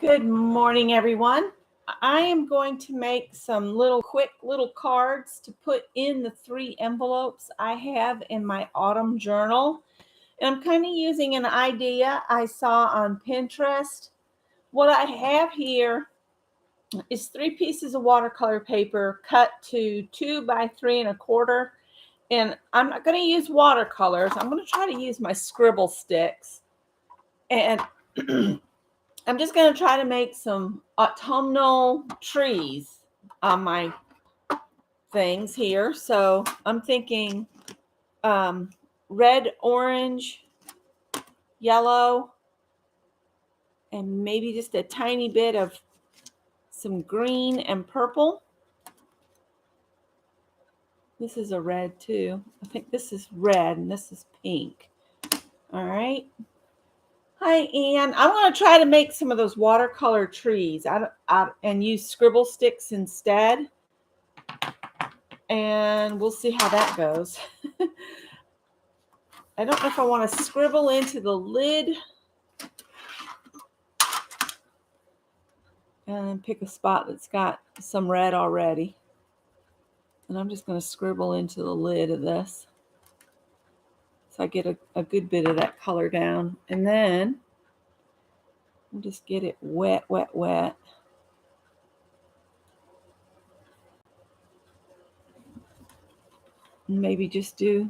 Good morning, everyone. I am going to make some quick little cards to put in the 3 envelopes I have in my autumn journal. And I'm kind of using an idea I saw on Pinterest. What I have here is 3 pieces of watercolor paper cut to 2 by 3 1/4. And I'm not going to use watercolors. I'm going to try to use my scribble sticks. And I'm just going to try to make some autumnal trees on my things here. So I'm thinking red, orange, yellow, and maybe just a tiny bit of some green and purple. This is a red too. I think this is red and this is pink. All right. Hi, Ann. I'm going to try to make some of those watercolor trees and use scribble sticks instead. And we'll see how that goes. I don't know if I want to scribble into the lid and pick a spot that's got some red already. And I'm just going to scribble into the lid of this so I get a good bit of that color down. And then we'll just get it wet, wet, wet. And maybe just do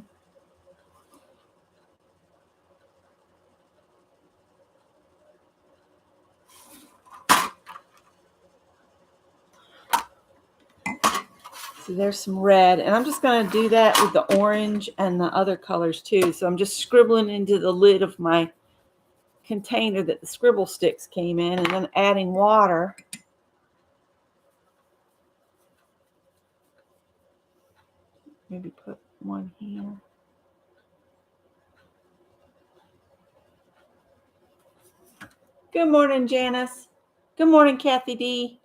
so there's some red, and I'm just going to do that with the orange and the other colors too. So I'm just scribbling into the lid of my container that the scribble sticks came in, and then adding water. Maybe put one here. Good morning, Janice. Good morning, Kathy D.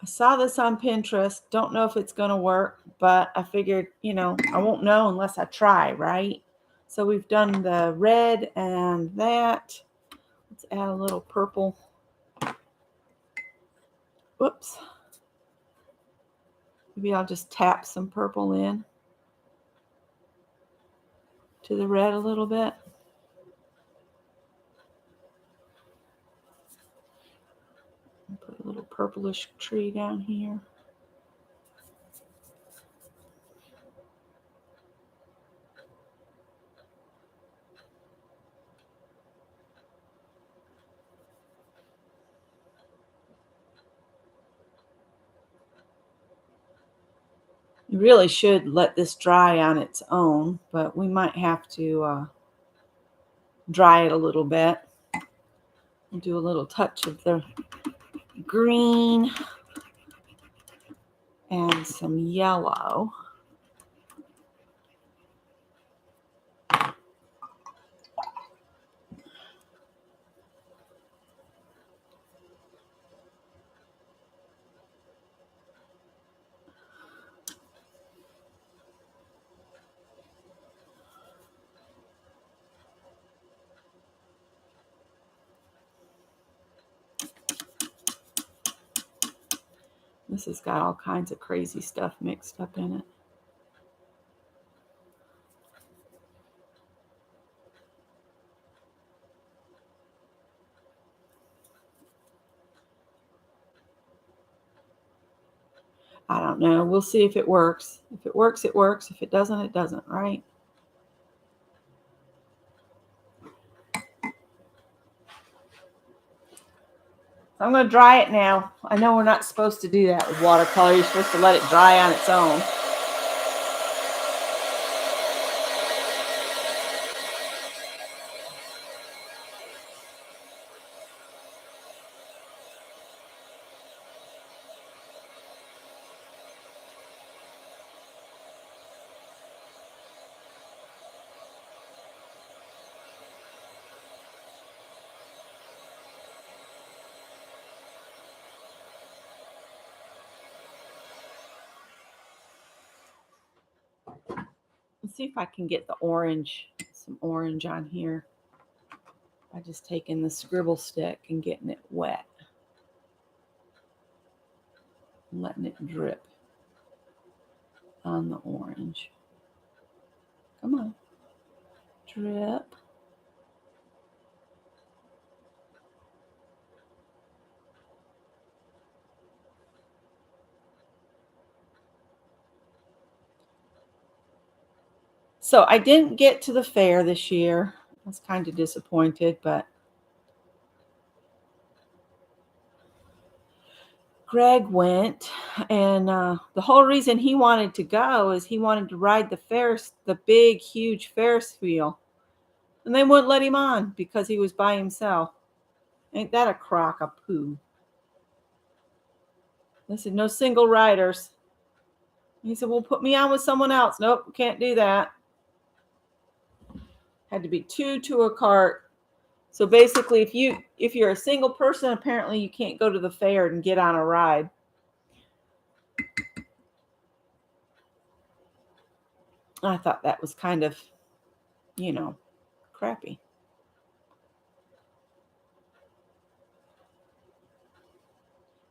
I saw this on Pinterest. Don't know if it's going to work, but I figured, I won't know unless I try, right? So we've done the red and that. Let's add a little purple. Whoops. Maybe I'll just tap some purple in to the red a little bit. Put a little purplish tree down here. You really should let this dry on its own, but we might have to dry it a little bit. We'll do a little touch of the green and some yellow. This has got all kinds of crazy stuff mixed up in it. I don't know. We'll see if it works. If it works, it works. If it doesn't, it doesn't, right? I'm going to dry it now. I know we're not supposed to do that with watercolor. You're supposed to let it dry on its own. see if I can get the orange, some orange on here by just taking the scribble stick and getting it wet and letting it drip on the orange. Come on, drip. So I didn't get to the fair this year. I was kind of disappointed, but Greg went, and the whole reason he wanted to go is he wanted to ride the big, huge Ferris wheel, and they wouldn't let him on because he was by himself. Ain't that a crock of poo? They said, no single riders. He said, well, put me on with someone else. Nope, can't do that. Had to be two to a cart. So basically, if you're a single person, apparently you can't go to the fair and get on a ride. I thought that was kind of, crappy.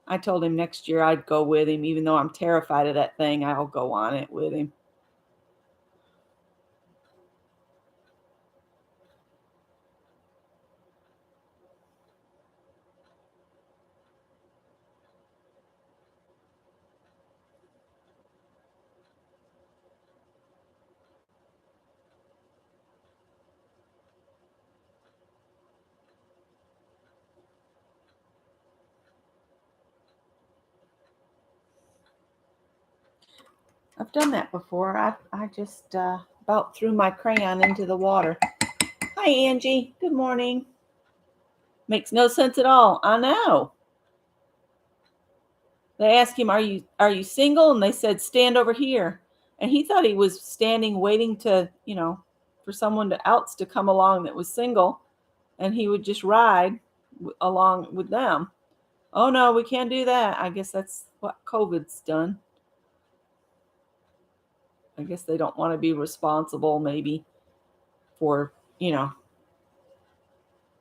I told him next year I'd go with him, even though I'm terrified of that thing. I'll go on it with him. I've done that before. I just about threw my crayon into the water. Hi, Angie. Good morning. Makes no sense at all. I know. They asked him, are you single? And they said, stand over here. And he thought he was standing waiting to, for someone else to come along that was single, and he would just ride along with them. Oh no, we can't do that. I guess that's what COVID's done. I guess they don't want to be responsible maybe for,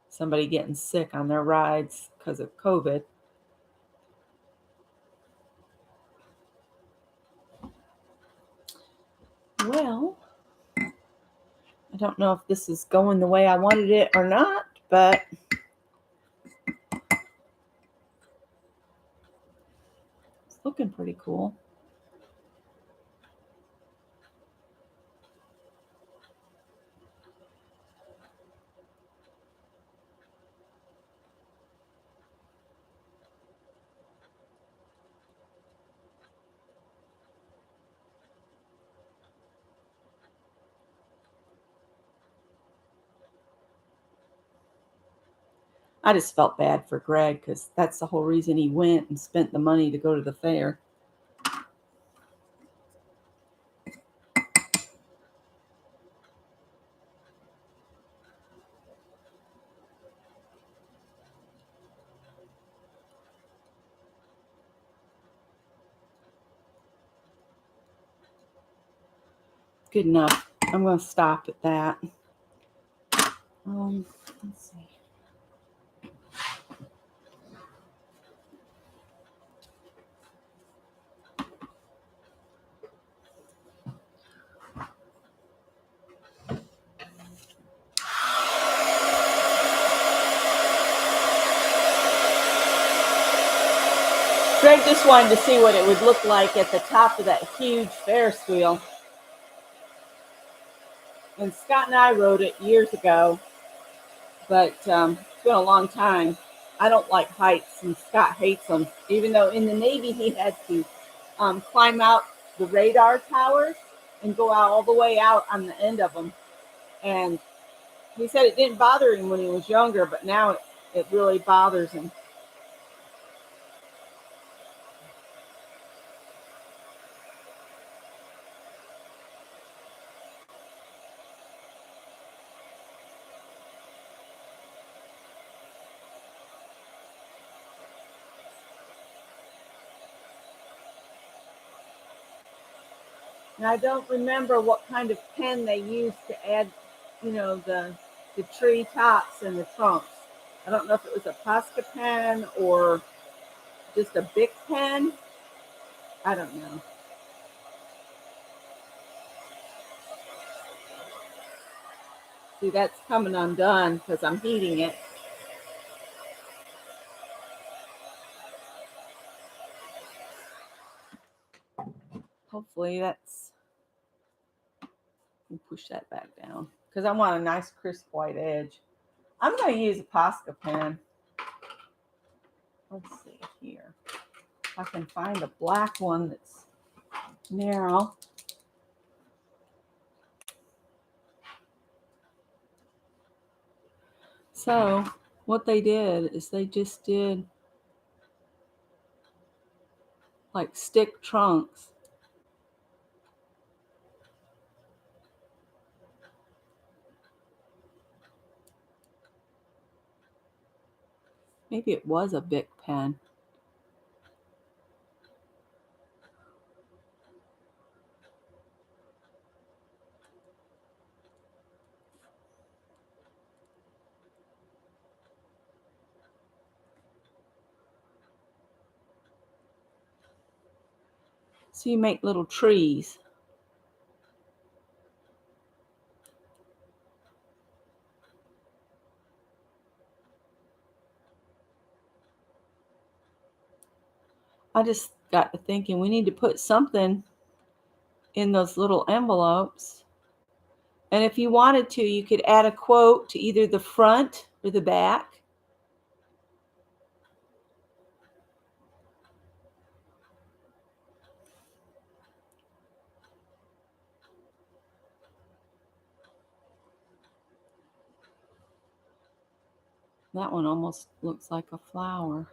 somebody getting sick on their rides because of COVID. Well, I don't know if this is going the way I wanted it or not, but it's looking pretty cool. I just felt bad for Greg because that's the whole reason he went and spent the money to go to the fair. Good enough. I'm going to stop at that. Let's see. Greg just wanted to see what it would look like at the top of that huge Ferris wheel. And Scott and I rode it years ago, but it's been a long time. I don't like heights, and Scott hates them. Even though in the Navy he had to climb out the radar towers and go out all the way out on the end of them. And he said it didn't bother him when he was younger, but now it really bothers him. And I don't remember what kind of pen they used to add, the tree tops and the trunks. I don't know if it was a Posca pen or just a Bic pen. I don't know. See, that's coming undone because I'm heating it. Hopefully that's, we'll push that back down because I want a nice crisp white edge. I'm going to use a Posca pen. Let's see here. If I can find a black one that's narrow. So what they did is they just did like stick trunks. Maybe it was a Bic pen. So you make little trees. I just got to thinking we need to put something in those little envelopes. And if you wanted to, you could add a quote to either the front or the back. That one almost looks like a flower.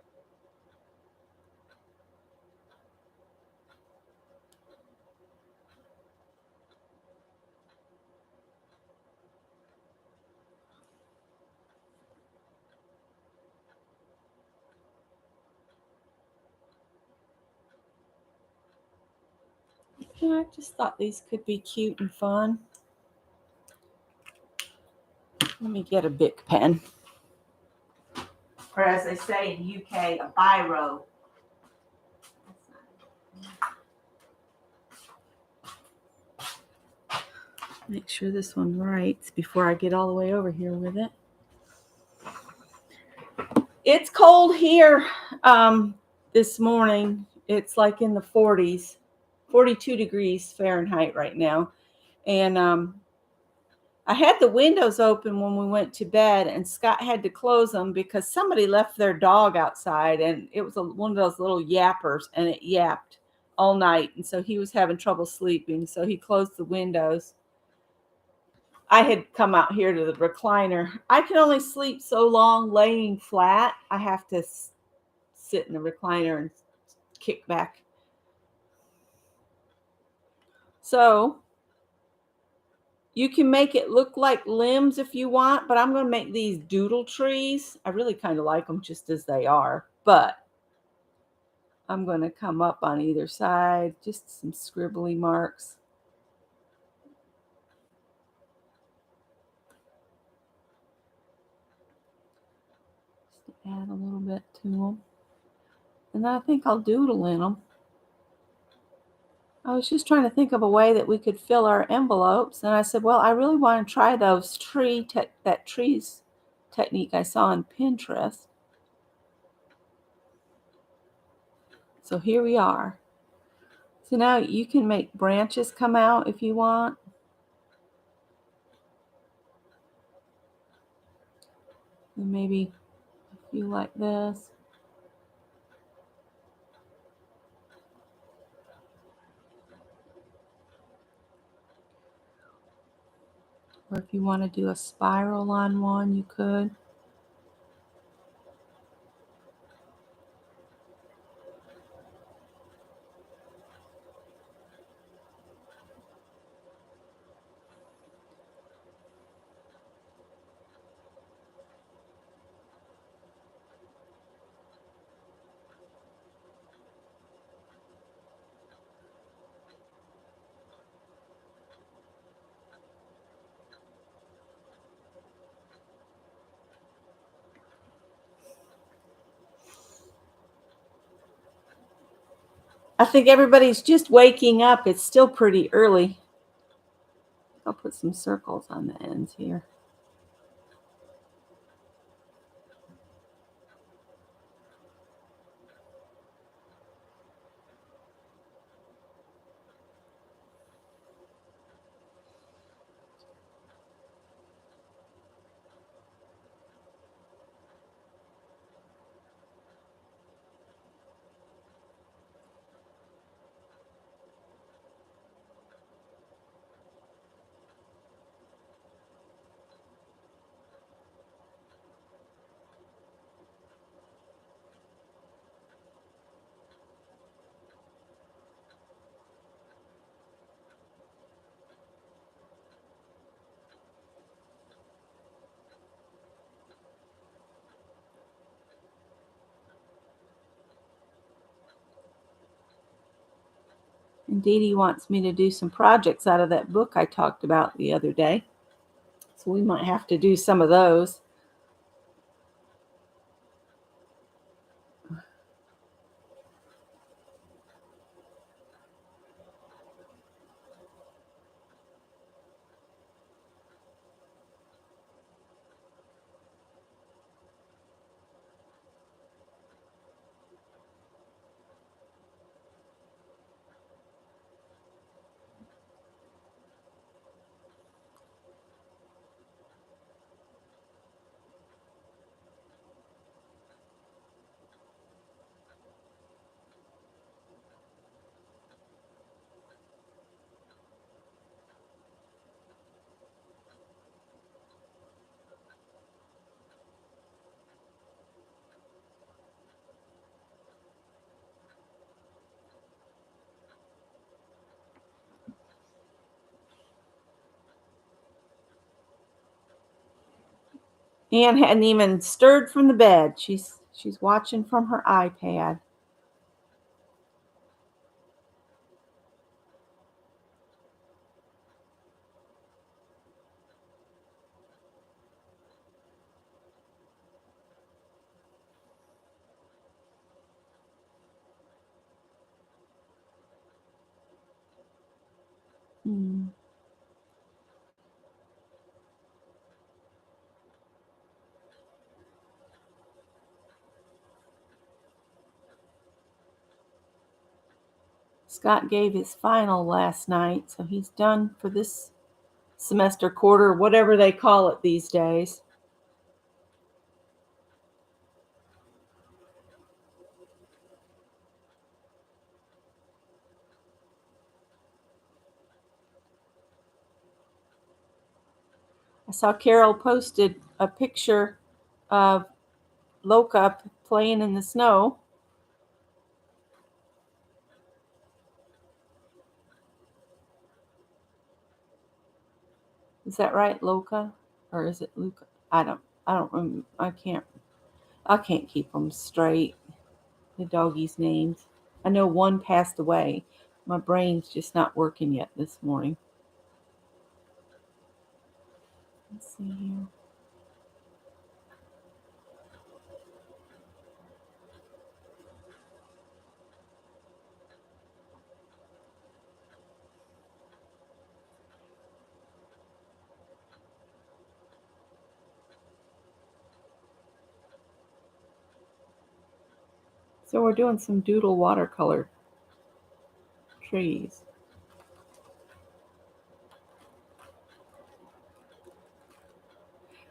Yeah, I just thought these could be cute and fun. Let me get a Bic pen. Or as they say in UK, a biro. Make sure this one writes before I get all the way over here with it. It's cold here this morning. It's like in the 40s, 42 degrees Fahrenheit right now. And I had the windows open when we went to bed, and Scott had to close them because somebody left their dog outside, and it was one of those little yappers, and it yapped all night. And so he was having trouble sleeping. So he closed the windows. I had come out here to the recliner. I can only sleep so long laying flat. I have to sit in the recliner and kick back. So you can make it look like limbs if you want, but I'm going to make these doodle trees. I really kind of like them just as they are, but I'm going to come up on either side, just some scribbly marks. Just add a little bit to them. And then I think I'll doodle in them. I was just trying to think of a way that we could fill our envelopes. And I said, well, I really want to try those that trees technique I saw on Pinterest. So here we are. So now you can make branches come out if you want. And maybe a few like this. Or if you want to do a spiral on one, you could. I think everybody's just waking up. It's still pretty early. I'll put some circles on the ends here. And Dee Dee wants me to do some projects out of that book I talked about the other day. So we might have to do some of those. Anne hadn't even stirred from the bed. She's watching from her iPad. Hmm. Scott gave his final last night, so he's done for this semester, quarter, whatever they call it these days. I saw Carol posted a picture of Loka playing in the snow. Is that right, Loka? Or is it Luca? I don't remember. I can't keep them straight. The doggies' names. I know one passed away. My brain's just not working yet this morning. Let's see here. So we're doing some doodle watercolor trees.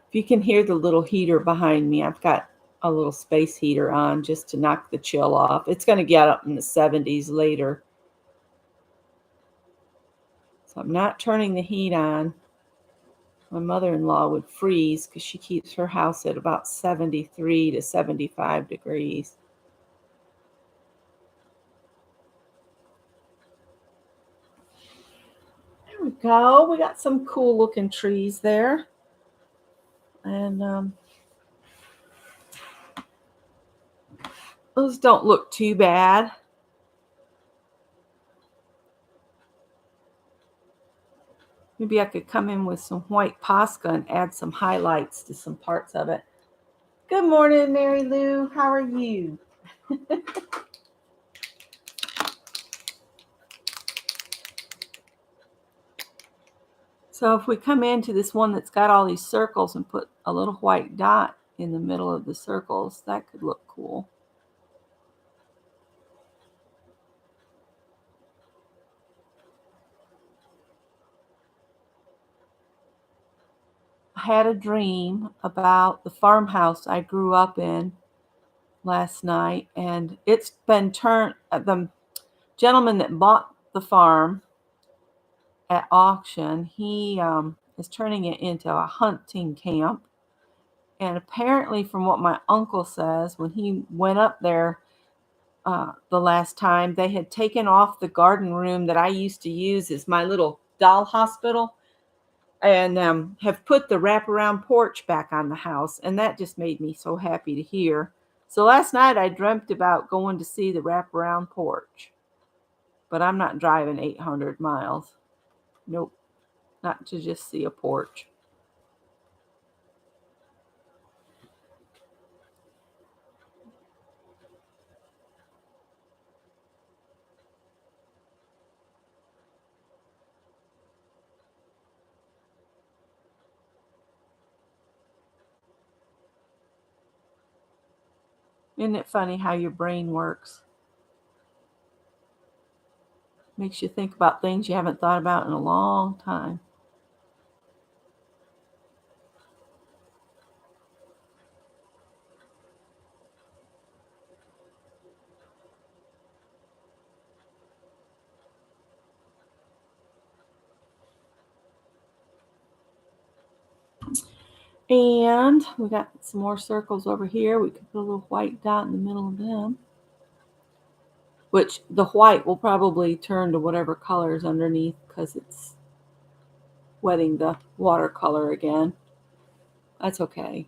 If you can hear the little heater behind me, I've got a little space heater on just to knock the chill off. It's going to get up in the 70s later. So I'm not turning the heat on. My mother-in-law would freeze because she keeps her house at about 73 to 75 degrees. There we go. We got some cool looking trees there. And those don't look too bad. Maybe I could come in with some white Posca and add some highlights to some parts of it. Good morning, Mary Lou. How are you? So if we come into this one that's got all these circles and put a little white dot in the middle of the circles, that could look cool. I had a dream about the farmhouse I grew up in last night, and it's been turned, the gentleman that bought the farm at auction, he is turning it into a hunting camp. And apparently, from what my uncle says, when he went up there the last time, they had taken off the garden room that I used to use as my little doll hospital, and have put the wraparound porch back on the house. And that just made me so happy to hear. So last night I dreamt about going to see the wraparound porch, but I'm not driving 800 miles. Nope, not to just see a porch. Isn't it funny how your brain works? Makes you think about things you haven't thought about in a long time. And we got some more circles over here. We could put a little white dot in the middle of them, which the white will probably turn to whatever color is underneath because it's wetting the watercolor again. That's okay.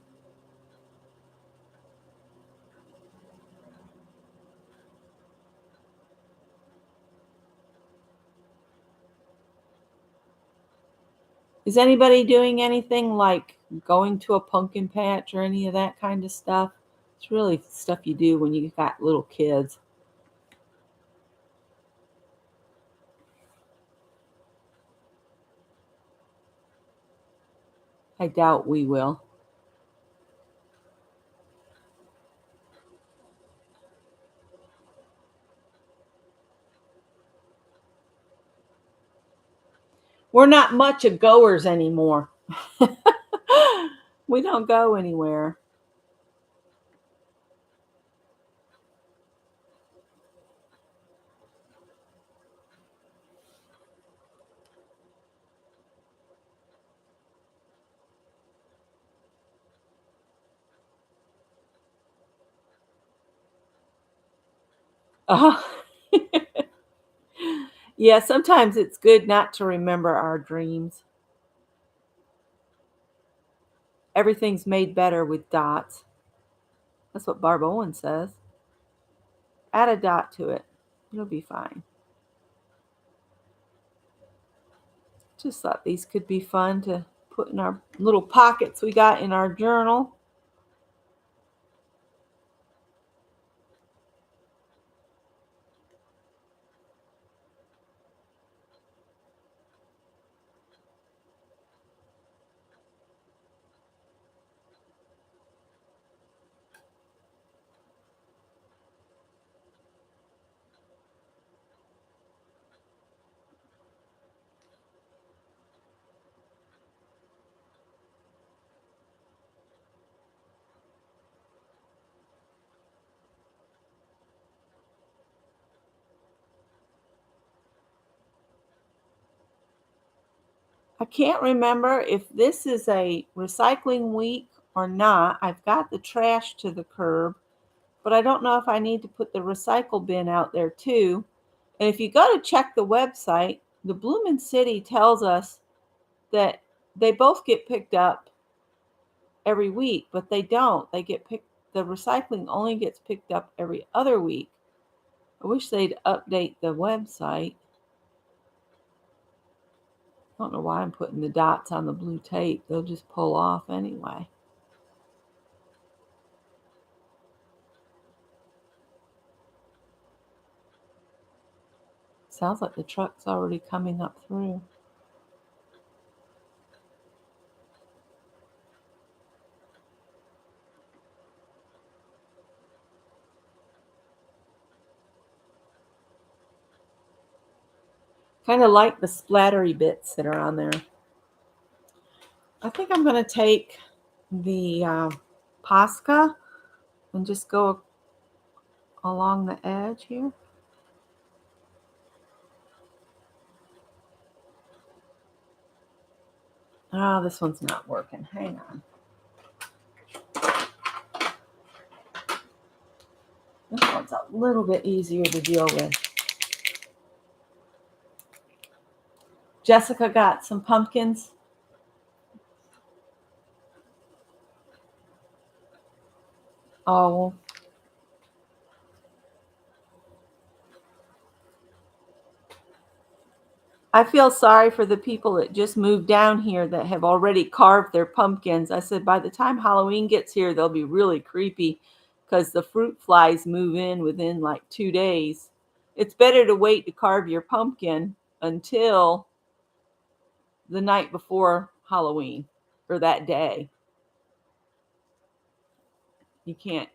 Is anybody doing anything like going to a pumpkin patch or any of that kind of stuff? It's really stuff you do when you got little kids. I doubt we will. We're not much of goers anymore. We don't go anywhere. Uh, yeah, sometimes it's good not to remember our dreams. Everything's made better with dots. That's what Barb Owen says. Add a dot to it. It'll be fine. Just thought these could be fun to put in our little pockets we got in our journal. I can't remember if this is a recycling week or not. I've got the trash to the curb, but I don't know if I need to put the recycle bin out there too. And if you go to check the website, the Bloomin' City tells us that they both get picked up every week, but they don't. The recycling only gets picked up every other week. I wish they'd update the website. I don't know why I'm putting the dots on the blue tape. They'll just pull off anyway. Sounds like the truck's already coming up through. Kind of like the splattery bits that are on there. I think I'm going to take the Posca and just go along the edge here. Oh, this one's not working. Hang on. This one's a little bit easier to deal with. Jessica got some pumpkins. Oh. I feel sorry for the people that just moved down here that have already carved their pumpkins. I said by the time Halloween gets here, they'll be really creepy because the fruit flies move in within like 2 days. It's better to wait to carve your pumpkin until the night before Halloween or that day. You can't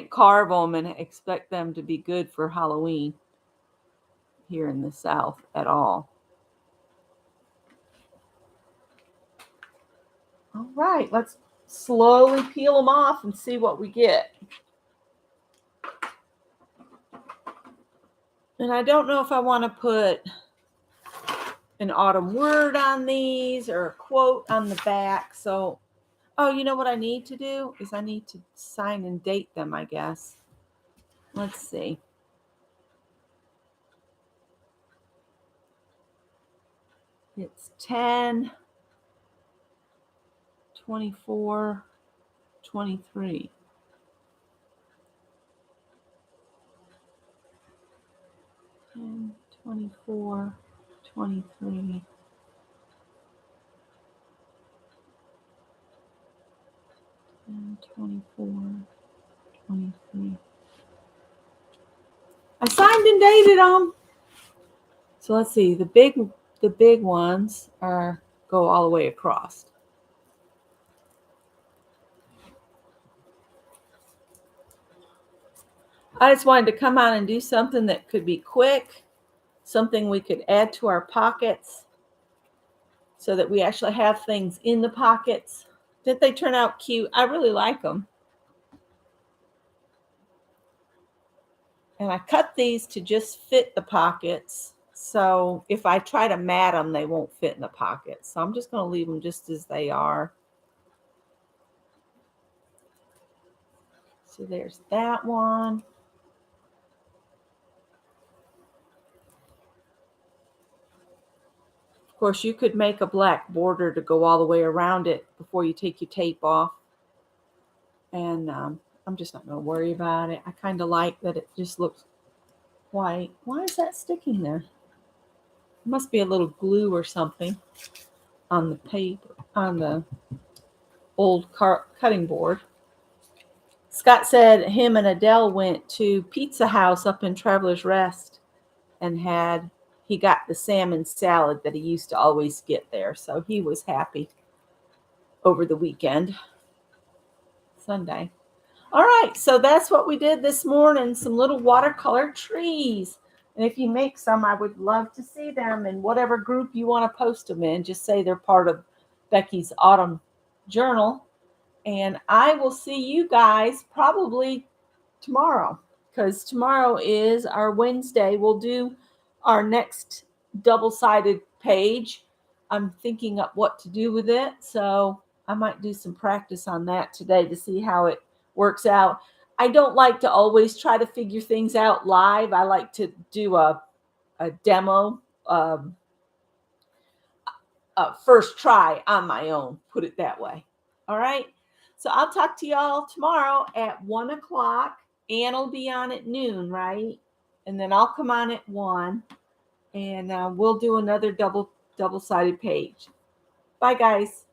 carve them and expect them to be good for Halloween here in the South at all. All right, let's slowly peel them off and see what we get. And I don't know if I want to put an autumn word on these or a quote on the back. So, oh, you know what I need to do is I need to sign and date them, I guess. Let's see. It's 10, 24, 23. And 24, 23. And 24, 23. I signed and dated them. So let's see. The big ones go all the way across. I just wanted to come on and do something that could be quick, something we could add to our pockets so that we actually have things in the pockets. Did they turn out cute? I really like them. And I cut these to just fit the pockets. So if I try to mat them, they won't fit in the pockets. So I'm just going to leave them just as they are. So there's that one. Of course, you could make a black border to go all the way around it before you take your tape off. And I'm just not going to worry about it. I kind of like that it just looks white. Why is that sticking there? It must be a little glue or something on the paper, on the old cutting board. Scott said him and Adele went to Pizza House up in Travelers Rest and he got the salmon salad that he used to always get there. So he was happy over the weekend, Sunday. All right, so that's what we did this morning, some little watercolor trees. And if you make some, I would love to see them in whatever group you want to post them in. Just say they're part of Becky's Autumn Journal. And I will see you guys probably tomorrow, because tomorrow is our Wednesday. We'll do our next double-sided page. I'm thinking up what to do with it, so I might do some practice on that today to see how it works out. I don't like to always try to figure things out live. I like to do a demo, first try on my own, put it that way. All right. So I'll talk to y'all tomorrow at 1 o'clock. Ann will be on at noon, right? And then I'll come on at 1, and we'll do another double-sided page. Bye, guys.